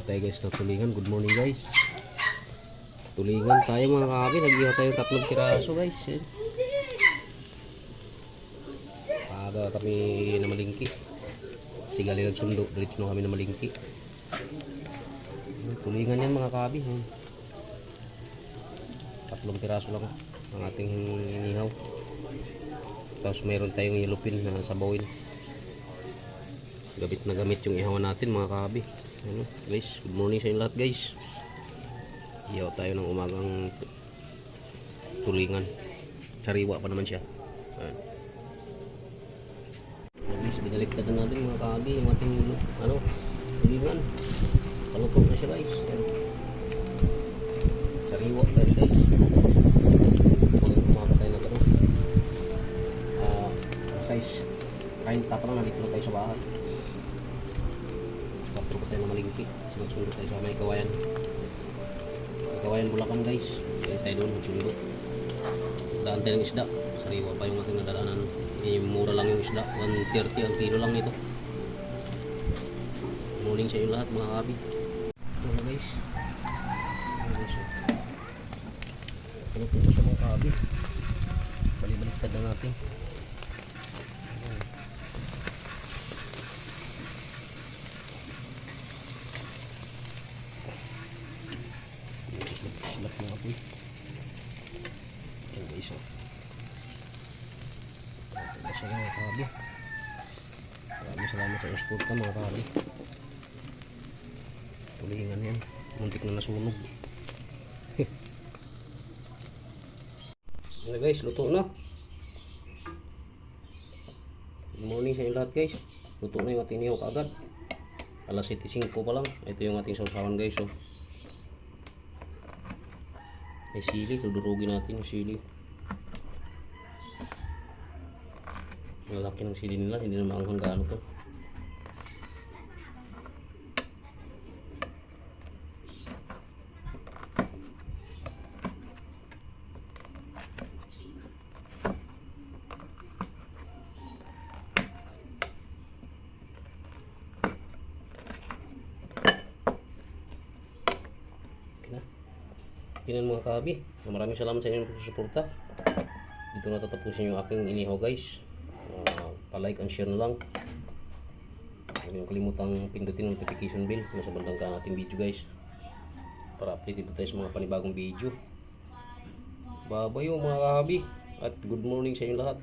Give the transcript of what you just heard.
tayo guys ng tulingan. Good morning guys. Tulingan tayo mga kabi. Nag-ihaw tayo 3 piraso guys. Aga kami na malingki. Sigali nagsundo. Diretso na kami na malingki. Tulingan yan mga kabi. 3 piraso lang ang ating inihaw. Tapos mayroon tayong yelupin na sabawin. Gamit na gamit yung ihawan natin mga kabi. Ano, guys, good morning sa inyo lahat guys. Ihaw tayo ng umagang tulingan. Sariwa pa naman siya. Guys, binaliktad na natin mga kabi yung ating ano, tulingan. Paluto na siya guys. Sariwa tayo guys. Pag umaga tayo na gano'n. Size 30 pa lang nalito na tayo sa bahay. Tapos ko tayo na malingki. Sunod tayo sa may kawayan. Kawayan Bulacan guys. Kaya tayo doon magsundo. Daan tayo ng isda. Sariwa pa yung ating nadaanan. Mura lang yung isda. 130 ang kilo lang ito. Muling sa inyo lahat mga kabi. Ito na guys. Ano po sa mga kabi. Balibaliktad na natin. Silap mga apoy. Ayan guys. Ito siya mga kabi. Maraming salamat sa support ka mga kabi. Tulingan yan. Muntik na nasunog. Ayan guys, luto na. Good morning sa inyo lahat guys. Luto na yung ating niyo kaagad. Alas 7:05 pa lang. Ito yung ating sausawan guys. Oh. May sili, dudurugin natin yung sili. Malaki ng sili nila, hindi na maanghang gaano to. Yan mga kabi. Maraming salamat sa inyong pagsusuporta. Dito na tatapusin yung aking inihaw guys. Pa-like and share na lang. Huwag niyong kalimutang pindutin ang notification bell na sa bandang ka nating video guys. Para update tayo sa mga panibagong video. Babayo mga kabi. At good morning sa inyo lahat.